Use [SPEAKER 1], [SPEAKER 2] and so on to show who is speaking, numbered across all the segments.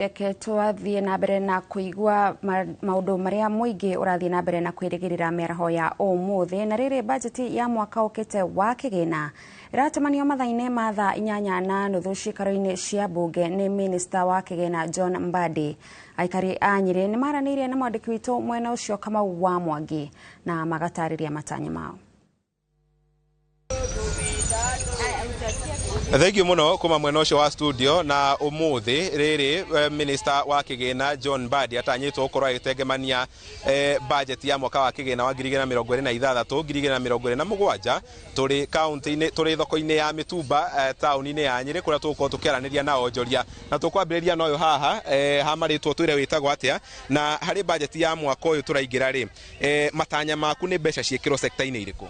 [SPEAKER 1] Reke twathie na mbere na kuigua maundu maria muingi urathie na mbere na kwirigirira mĩaraho ya ũmũthĩ na rĩrĩ bajeti ya mwaka ũkĩte wa kĩgĩna ĩratamanio mathainĩ ma thaa 8:30 cikaro-inĩ cia bunge nĩ minista wa kĩgĩna John Mbadi. Aikari a Nyĩrĩ nĩ maranĩirie na mwandĩki witũ mwena ũcio Kamau wa Mwangi na magatarĩria matanya mao.
[SPEAKER 2] Thank you muno kuma mwena ũcio wa studio na ũmũthĩ rĩrĩ minister wa kĩgĩna John Mbadi atanyĩtwo gũkorwo agĩtengemania budget ya mwaka wa kĩgĩna wa 2026 2027 tũrĩ county-inĩ tũrĩ thoko-inĩ ya Mĩtumba taũni-inĩ ya Nyĩrĩ kũrĩa tũgũkorwo tũkĩaranĩria na onjoria na tũkwambĩrĩria na ũyũ haha hamarĩtwo twĩre wĩtagwo atĩa na harĩ budget ya mwaka ũyũ tũraingĩra rĩ matanya maku nĩ mbeca ciĩkĩrwo sector-inĩ irĩkũ?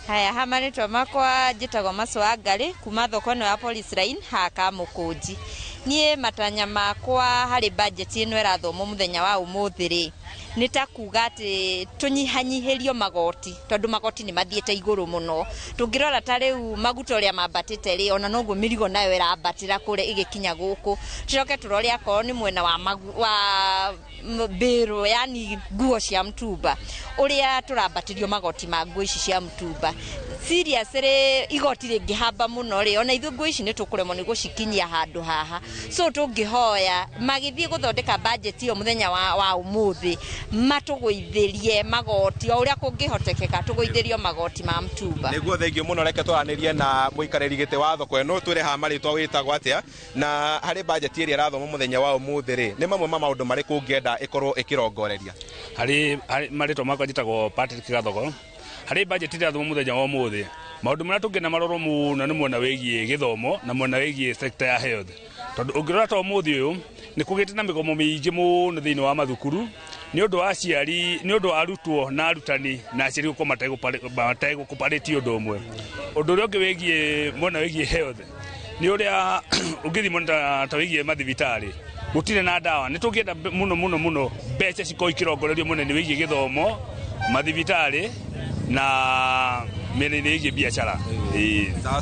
[SPEAKER 3] Haya hamaritwa makwa njitagwo Maswa Ngari kuma thoko no ya police line haka Mũkũnji. Nie matanya makwa hari budget ino irathomwo muthenya wa ũmũthĩ ri nĩ ta kuga ati tunyihanyihirio magoti tondu magoti ni mathiete iguru muno. Tungirora ta riu maguta uria mambatite ri ona noguo mirigo nayo irabatira kure igikinya guku. Tucoke turore akorwo ni mwena wa biro yani nguo cia mtumba uria turambatirio magoti ma nguo ici cia mtumba. Seriously igoti ringihamba muno ri ona ithu nguo ici ni tukuremwo ni gucikinyia handu haha. So tungihoya magithie guthondeka budget iyo muthenya wa ũmũthĩ matũgũithĩrie magoti o uria kungihotekeka tũgũithĩrio magoti ma mtumba.
[SPEAKER 2] Niguo thengio muno reke twaranĩrie na mũikarĩri gĩtĩ wa thoko ĩno twĩre ha marĩtwa wĩtagwo atĩa na harĩ budget ĩrĩa ĩrathomwo muthenya wa ũmũthĩ rĩ nĩ mamwe ma maũndũ marĩkũ ũngĩenda ĩkorwo ĩkĩrongoreria?
[SPEAKER 4] Harĩ marĩtwa makwa njĩtagwo Patrick Gathoko. Harĩ budget ĩrathomwo muthenya wa ũmũthĩ maũndũ marĩa tũngĩna marorwo mũno nĩ mwena wĩgiĩ gĩthomo na mwena wĩgiĩ sector ya health. Tondũ ũngĩrora ta ũmũthĩ ũyũ nĩ kũgĩte na mĩgomo mĩingĩ mũno thĩinĩ wa mathukuru nĩ ũndũ wa aciari nĩ ũndũ wa arutwo na arutani na aciari gũkorwo mategũkũparĩtio ũndũ ũmwe. Ũndũ ũrĩa ũngĩ wĩgiĩ mwena wĩgiĩ health nĩ ũrĩa ũngĩthi mwena ta wĩgiĩ mathibitarĩ gũtirĩ na ndawa. Nĩ tũngĩenda mũno mbeca cikorwo ikĩrongorerio mũnene wĩgiĩ gĩthomo mathibitarĩ na mĩena-inĩ ĩgiĩ biacara.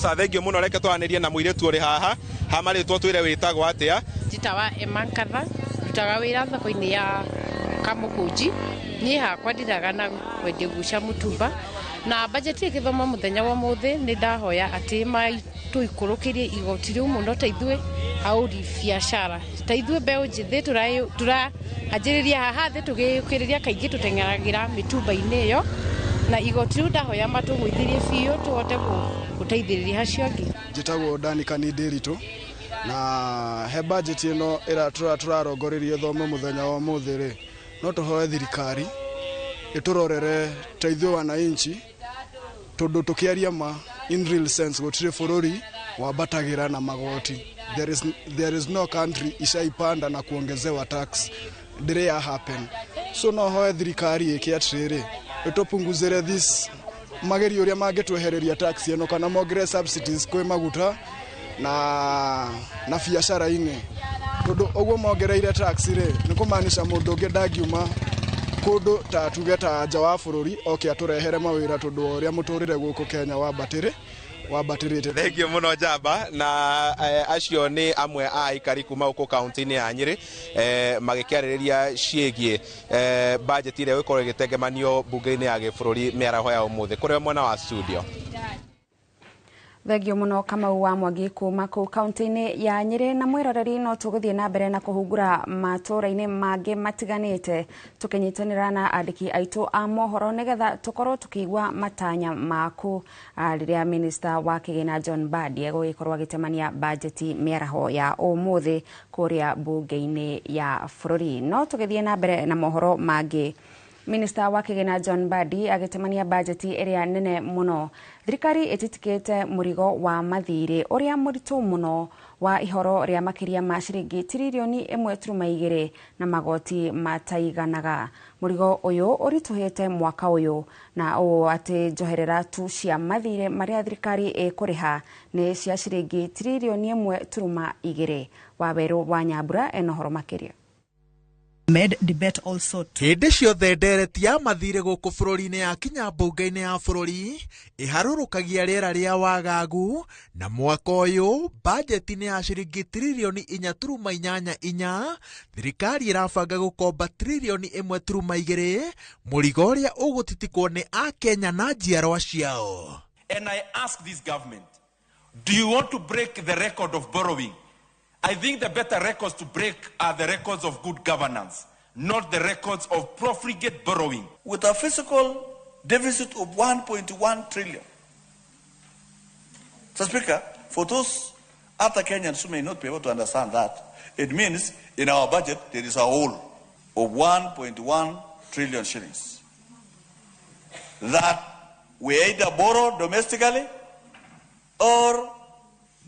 [SPEAKER 2] Sawa thengio muno reke twaranĩrie na mũirĩtu ũrĩ haha hamarĩtwo twĩre wĩtagwo atĩa?
[SPEAKER 5] Njĩtawa Emankatha ndutaga wĩra thoko-inĩ ya Kamũkũnji. Niĩ hakwa ndiraga na kwendia nguo cia mũtumba na budget ĩgĩthoma muthenya wa ũmũthĩ nĩ ndahoya atĩ tũikũrũkĩrie igoti rĩu mũno ta ithuĩ auri biacara ta ithuĩ mbeũ njĩthĩ tũrahanjĩrĩria haha thĩ tũgĩũkĩrĩria kaingĩ tũteng'eragĩra mĩtumba-inĩ ĩyo na igoti rĩu ndahoya matũgũithĩrie biũ tũhote gũteithĩrĩria hacio angĩ.
[SPEAKER 6] Njĩtagwo Danica Ndĩritũ na he budget ĩno tũrarongoreria thome muthenya wa ũmũthĩ rĩ no tũhoe thirikari ĩtũrorere ta ithuĩ wananchi tondũ tũkĩaria ma in real sense gũtirĩ bũrũri wambatagĩra na magoti. There is no country ishaipanda na kuongezewa tax ndĩrĩ ya happen. So no hoe thirikari ĩke atĩrĩrĩ ĩtũpunguzĩre this mageri ũrĩa mangĩtwehereria tax ĩno kana mongere subsidies kwĩ maguta na biacara-inĩ tondũ ũguo mongereire tax rĩ nĩ kũmaanisha mũndũ ũngĩ ndangiuma kũndũ ta tuge ta nja wa bũrũri oke atũrehere mawĩra tondũ ũrĩa mũtũrĩre gũkũ Kenya wambatĩrĩte.
[SPEAKER 2] Thengio muno Njamba na acio nĩ amwe a aikari kuma gũkũ kaunti-inĩ ya Nyĩrĩ magĩkĩarĩrĩria ciĩgiĩ budget ĩrĩa ĩgũkorwo ĩgĩtengemanio bunge-inĩ ya gĩbũrũri mĩaraho ya ũmũthĩ kũrĩa mwena wa studio.
[SPEAKER 1] Thengio muno Kamau wa Mwangi kuma kũu kaunti-inĩ ya Nyĩrĩ na mwĩroreri no tũgũthiĩ na mbere na kũhungura matũra-inĩ mangĩ matiganĩte tũkĩnyitanĩra na andĩki aitũ a mohoro nĩgetha tũkorwo tũkĩigua matanya maku rĩrĩa minista wa kĩgĩna John Mbadi egũgĩkorwo agĩtemania budget mĩaraho ya ũmũthĩ kũrĩa bunge-inĩ ya bũrũri. No tũgĩthiĩ na mbere na mohoro mangĩ. Minister wa kĩgĩna John Mbadi agĩtemania budget ĩrĩa nene mũno. Thirikari ĩtitikĩte mũrigo wa mathirĩ ũrĩa mũritũ mũno wa ihoro rĩa makĩria ma ciringi tiririoni 1.2 na magoti mataiganaga. Mũrigo ũyũ ũritũhĩte mwaka ũyũ na ũũ atĩ njoherera tu cia mathirĩ marĩa thirikari ĩkũrĩha nĩ cia ciringi tiririoni 1.2. Waweru wa Nyambura enohoro makĩria.
[SPEAKER 7] Made debate also.
[SPEAKER 8] Hĩndĩ ciothe ndereti ya mathire gũkũ bũrũri-inĩ ya kinya mbunge-inĩ ya bũrũri ĩharũrũkagia rĩera rĩa wagagu, na mwaka ũyũ bajeti-inĩ ya ciringi tririoni 4.84 thirikari ĩrabanga gũkomba tririoni 1.2, mũrigo ũrĩa ũgũtitikwo nĩ Akenya na njiarwa ciao.
[SPEAKER 9] And I ask this government, do you want to break the record of borrowing? I think the better records to break are the records of good governance, not the records of profligate borrowing.
[SPEAKER 10] With a fiscal deficit of 1.1 trillion. So, Speaker, for those other Kenyans who may not be able to understand that, it means in our budget there is a hole of 1.1 trillion shillings that we either borrow domestically or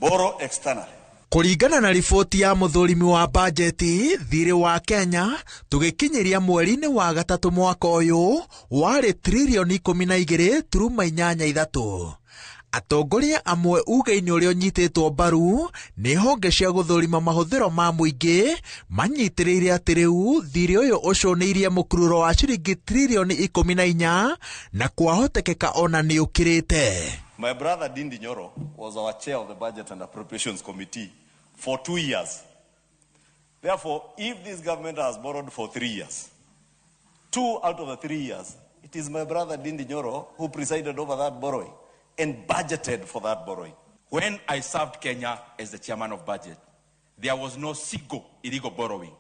[SPEAKER 10] borrow externally.
[SPEAKER 8] Kũringana na riboti ya mũthũrimi wa bajeti, thirĩ wa Kenya tũgĩkinyiria mweri-inĩ wa gatatũ mwaka ũyũ warĩ tririoni 12.83. Atongoria amwe uge-inĩ ũrĩa ũnyitĩtwo mbaru nĩ honge cia gũthũrima mahũthĩro ma mũingĩ manyitĩrĩire atĩ rĩu thirĩ ũyũ ũcũnĩirie mũkururo wa ciringi tririoni 14 na kwahotekeka ona nĩ ũkĩrĩte.
[SPEAKER 10] My brother Ndindi Nyoro was our chair of the Budget and Appropriations Committee for 2 years. Therefore, if this government has borrowed for 3 years, 2 out of the 3 years, it is my brother Ndindi Nyoro who presided over that borrowing and budgeted for that borrowing.
[SPEAKER 9] When I served Kenya as the chairman of budget, there was no single illegal borrowing.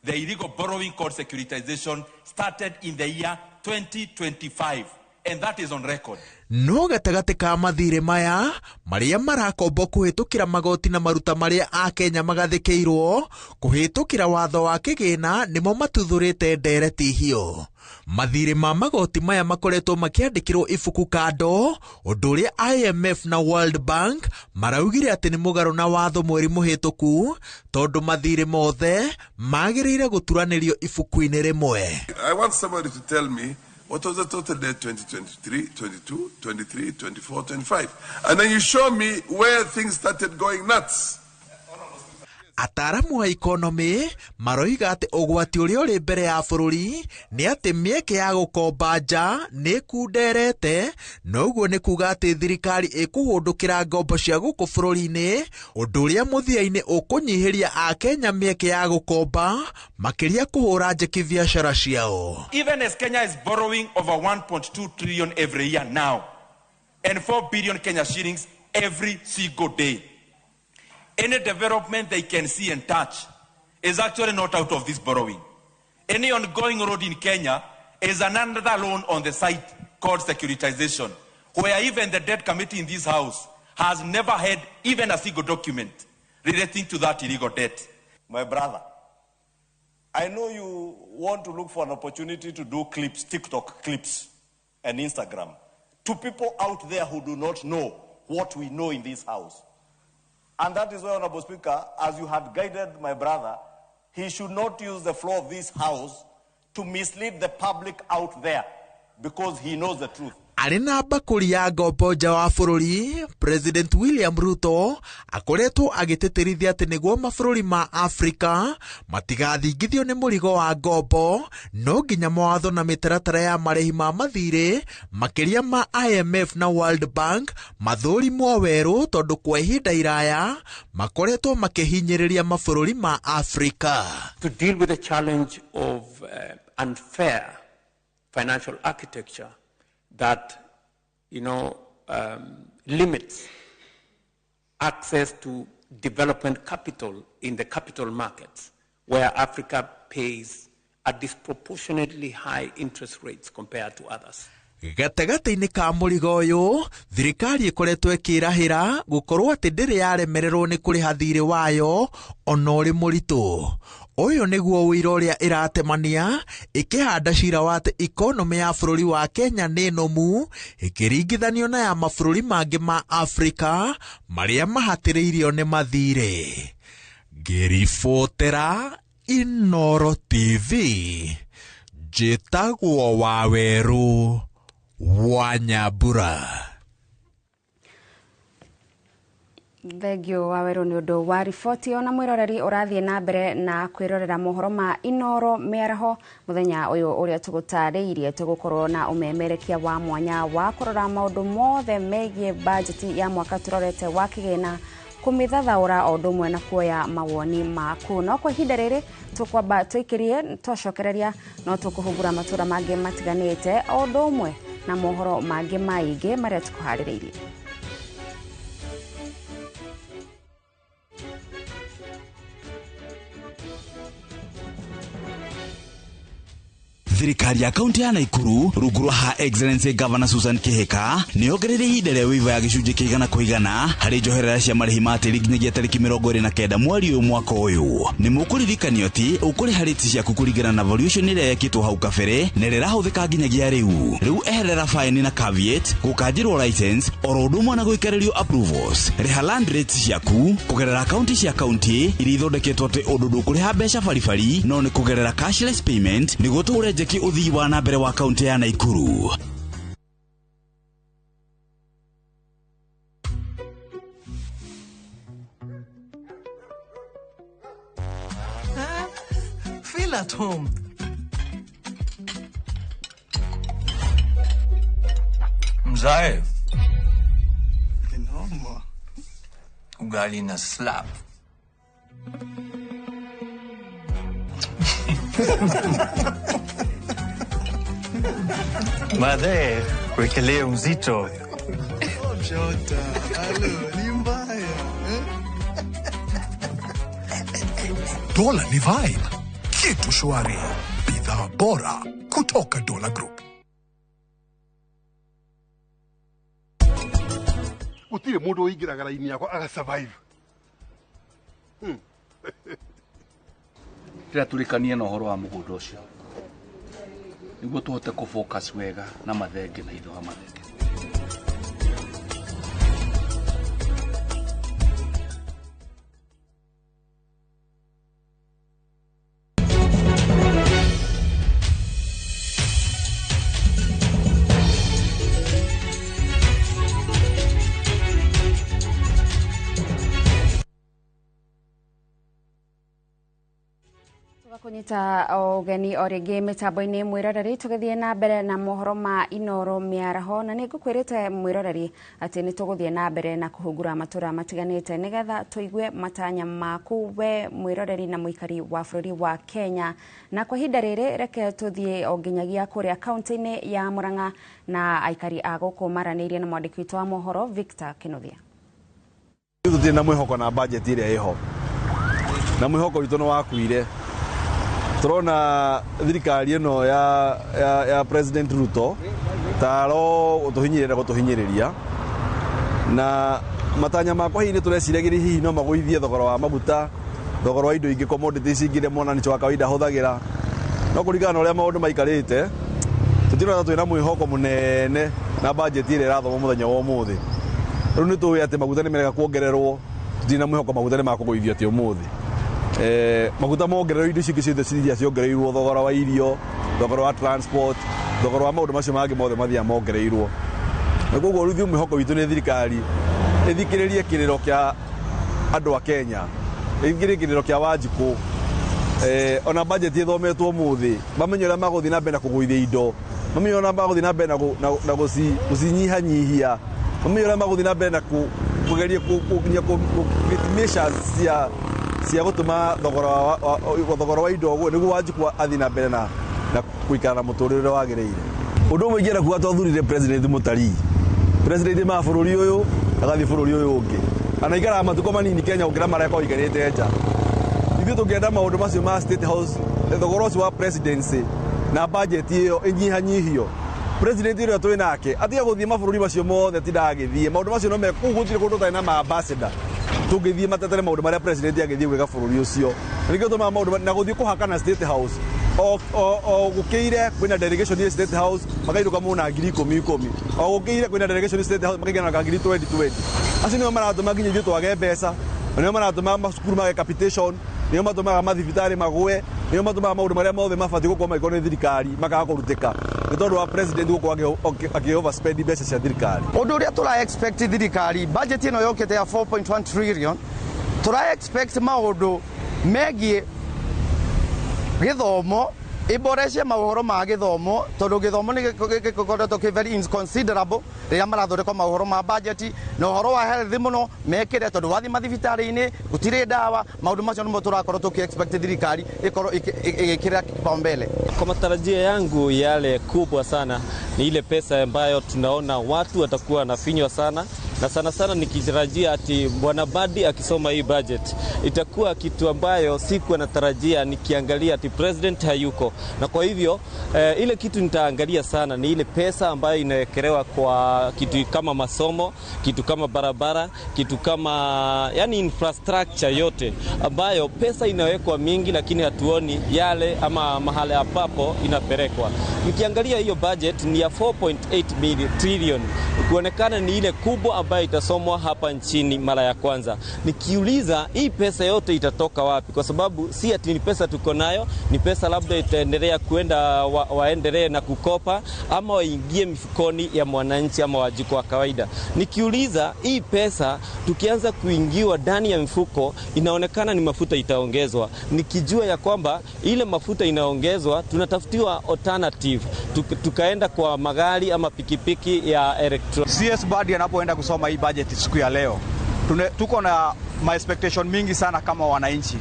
[SPEAKER 9] The illegal borrowing called securitization started in the year 2025. And that is on record.
[SPEAKER 8] No gatagatĩ ka mathirĩ maya marĩa marakombo kũhĩtũkĩra magoti na maruta marĩa Akenya magathĩkĩirwo kũhĩtũkĩra watho wa kĩgĩna nĩmo matuthũrĩte ndereti hiyo. Mathirĩ ma magoti maya makoretwo makĩandĩkĩrwo ibuku kando, ũndũ ũrĩa IMF na World Bank maraugire atĩ nĩ mũgarũ na watho mweri mũhĩtũku, tondũ mathirĩ mothe magĩrĩire gũturanĩrio ibuku-inĩ rĩmwe.
[SPEAKER 11] I want somebody to tell me what was the total debt 2023, 22, 23, 24, 25? And then you show me where things started going nuts.
[SPEAKER 8] Ataramu wa economy maroiga atĩ ũgwati ũrĩa ũrĩ mbere ya bũrũri nĩ atĩ mĩeke ya gũkomba nja nĩ kunderete, na ũguo nĩ kuga atĩ thirikari ĩkũhũndũkĩra ngombo cia gũkũ bũrũri-inĩ, ũndũ ũrĩa mũthia-inĩ ũkũnyihĩria Akenya mĩeke ya gũkomba makĩria kũhũra njeki biacara ciao.
[SPEAKER 9] Even as Kenya is borrowing over 1.2 trillion every year now, and 4 billion Kenya shillings every single day, any development they can see and touch is actually not out of this borrowing. Any ongoing road in Kenya is another loan on the side called securitization, where even the debt committee in this house has never had even a single document relating to that illegal debt.
[SPEAKER 10] My brother, I know you want to look for an opportunity to do clips, TikTok clips and Instagram, to people out there who do not know what we know in this house. And that is why, Honorable Speaker, as you had guided my brother, he should not use the floor of this house to mislead the public out there, because he knows the truth.
[SPEAKER 8] Arĩ na mbakũri ya ngombo nja wa bũrũri, President William Ruto akoretwo agĩtĩtĩrithia atĩ nĩguo mabũrũri ma Afrika matigathingithio nĩ mũrigo wa ngombo, no nginya mawatho na mĩtaratara ya marĩhi ma mathirĩ makĩria ma IMF na World Bank mathũrimwo werũ, tondũ kwa ihinda iraya makoretwo makĩhinyĩrĩria mabũrũri ma Afrika.
[SPEAKER 12] To deal with the challenge of unfair financial architecture that, limits access to development capital in the capital markets, where Africa pays a disproportionately high interest rates compared to others.
[SPEAKER 8] Gatagatĩ-inĩ ka mũrigo ũyũ, thirikari ĩkoretwo ĩkĩrahĩra gũkorwo atĩ ndĩrĩ yaremererwo nĩ kũrĩha thirĩ wayo ona ũrĩ mũritũ. Ũyũ nĩguo ũira ũrĩa ĩratemania ĩkĩhanda cira wa atĩ ikonomi ya bũrũri wa Kenya nĩ nũmu ĩkĩringithanio na ya mabũrũri mangĩ ma Afrika marĩa mahatĩrĩirio nĩ mathirĩ. Ngĩribotera Inooro TV, njĩtagwo Waweru wa Nyambura.
[SPEAKER 1] Thegio Waweru ni undu wa riboti ona mwiroreri urathie na mbere na kwirorera mohoro ma Inoro Miaraho muthenya uyu uria tugutariirie tugukorwo na umemerekia wa mwanya wa kurora maundu mothe megie budget ya mwaka turorete wa kigina kumithathaura o ndumwe na kuoya mawoni maku no kwa ihinda riri tukwamba twikirie twacokereria no tukuhungura matura mangi matiganite o ndumwe na mohoro mangi maingi maria tukuhaririirie.
[SPEAKER 7] Thirikari ya kaunti ya Naikuru rungu rwa ha Excellency Governor Susan Kihika ni ongereire ihinda rĩa wiva ya gĩcunjĩ kĩigana kũigana harĩ njoherera cia marĩhi ma tĩri nginyagia tarĩki 29 mweri ũyũ mwaka ũyũ. Nĩ mũkũririkanio atĩ ũkũrĩha rĩti ciaku kũringana na valuation ĩrĩa yekĩtwo hau kabere na ĩrĩa ĩrahũthĩka nginyagia rĩu eherera fine na caveat gũkanjĩrwo license oro ũndũ ũmwe na gũikarĩrio approvals. Rĩha land rates ciaku kũgerera akaunti cia kaunti iria ithondeketwo atĩ ũndũ ndũkũrĩha mbeca baribari no nĩ kũgerera cashless payment nĩguo tũũrenje uthii wa na mbere wa kaunti ya Naikuru.
[SPEAKER 13] Feel at home.
[SPEAKER 14] Mzae. Inoma. Ugali na slap.
[SPEAKER 13] Madhe, wekelee mzito.
[SPEAKER 6] Jota, alo, ni mbaya.
[SPEAKER 15] Dola ni vibe. Kitu shwari. Bidhaa bora kutoka Dola Group.
[SPEAKER 16] Gutire mundu uingiraga raini yako aga survive.
[SPEAKER 17] Turikania na uhoro wa mugunda ucio. Niguo tuhote ku focus wega na mathenge na indo ha mathenge.
[SPEAKER 1] Kunyita ogeni origi mitambo-ini mwiroreri tugithie na mbere na mohoro ma Inoro Miaraho na nigukwirite mwiroreri ati ni tuguthie na mbere na kuhungura matura matiganite nigetha tuigue matanya maku we mwiroreri na muikari wa bururi wa Kenya na kwa hinda riri reke tuthie onginyagia kuria kaunti-ini ya Murang'a na aikari a guku maranirie na mwandiki witũ wa mohoro Victor Kinuthia.
[SPEAKER 18] Tuthie na mwihoko na budget iria iho na mwihoko witũ no wakuire. Turona thirikari ino ya President Ruto taro utuhinyiriria na matanya makwa hihi tureciragiri hihi no maguithie thogora wa maguta thogora wa indo ingi commodities ingire mwana ni wa kawaida huthagira no kuringana na uria maundu maikarite tutirona twina mwihoko munene na budget ire irathoma muthenya wa umuthi riu ni tuwi ati maguta ni mereka kuongererwo tutina mwihoko maguta ni makuguithio ati umuthi maguta mongererwo indo cingi ciothe ciria ciongereirwo thogora wa irio thogora wa transport thogora wa maundu macio mangi mothe mathia mongereirwo na koguo ruthiu mwihoko witu ni thirikari ithikiririe kiriro kia andu a Kenya ithikiririe kiriro kia Wanjiku ona budget ithometwo muthi mamenye uria maguthi na mbere na kuguithia indo mamenye uria maguthi na mbere na gucinyihanyihia mamenye uria maguthi na mbere na kugeria measures cia gutuma thogora wa indo guo niguo Wanjiku athi na mbere na kuikara na muturire wagiriire undu umwe ngira kuga twathurire president Mutari president ma bururi uyu agathi bururi uyu ungi anaikara matuko manini Kenya ukira mareka oikarite nja ithu tukienda maundu macio ma State House thogora ucio wa presidency na budget iyo inyihanyihio president uria twi nake atiga guthie mabururi macio mothe tidagithie maundu macio no mekugutire kundu tari na ma ambassador tungithie matetere maundu maria president agithie gwika bururi ucio nikio tuma maundu na guthie kuhaka na State House o gukiire kwina delegation ya State House makairuka muna 10,000 o gukiire kwina delegation ya State House makaigana na 2020 acio nio maratuma nginya ithuĩ twage mbeca nio maratuma macukuru mage capitation nio matumaga mathibitari magwe nio matumaga maundu maria mothe mabati gukorwo maiko ni thirikari makaga kurutĩka nĩ tondũ wa president gũkorwo akĩ-overspend mbeca cia thirikari.
[SPEAKER 19] Ũndũ ũrĩa tũra-expect thirikari, budget ĩno yũkĩte ya 4.1 trillion, tũra-expect maũndũ megiĩ gĩthomo, iboreshe maũhoro ma gĩthomo, tondũ gĩthomo nĩ gĩkoretwo kĩ very inconsiderable rĩrĩa marathondeka maũhoro ma budget, na ũhoro wa health mũno mekĩre, tondũ wathi mathibitarĩ-inĩ gũtirĩ ndawa, maũndũ macio nĩmo tũrakorwo tũki-expect thirikari ĩkorwo ĩgĩkĩra kipaumbele.
[SPEAKER 20] Kwa matarajio yangu yale kubwa sana ni ile pesa ambayo tunaona watu watakuwa wanafinywa sana, na sana sana nikitarajia ati Bwana Badi akisoma hii budget itakuwa kitu ambayo sikuwa natarajia nikiangalia ati president hayuko, na kwa hivyo ile kitu nitaangalia sana ni ile pesa ambayo inawekelewa kwa kitu kama masomo, kitu kama barabara, kitu kama yani infrastructure yote ambayo pesa inawekwa mingi lakini hatuoni yale ama mahali ambapo inapelekwa. Nikiangalia hiyo budget ni ya 4.8 trillion, kuonekana ni ile kubwa ambayo itasomwa hapa nchini mara ya kwanza. Nikiuliza hii pesa yote itatoka wapi, kwa sababu si ati ni pesa tuko nayo, ni pesa labda itaendelea kuenda waendelee na kukopa ama waingie mifukoni ya mwananchi ama wajiko wa kawaida. Nikiuliza hii pesa tukianza kuingiwa ndani ya mfuko inaonekana ni mafuta itaongezwa, nikijua ya kwamba ile mafuta inaongezwa tunatafutiwa alternative, tukaenda kwa magari ama pikipiki ya electronic.
[SPEAKER 21] CS Badi anapoenda kusoma hii budget siku ya leo, tuko na expectation mingi sana kama wananchi,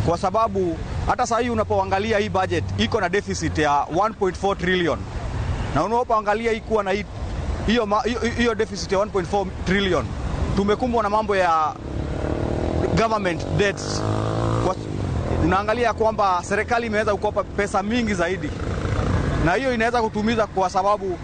[SPEAKER 21] kwa sababu hata sasa hivi unapoangalia hii budget iko na deficit ya 1.4 trillion, na unapoangalia ikuwa na hiyo deficit ya 1.4 trillion, tumekumbwa na mambo ya government debts. Unaangalia kwamba serikali imeweza kukopa pesa mingi zaidi, na hiyo inaweza kutumiza kwa sababu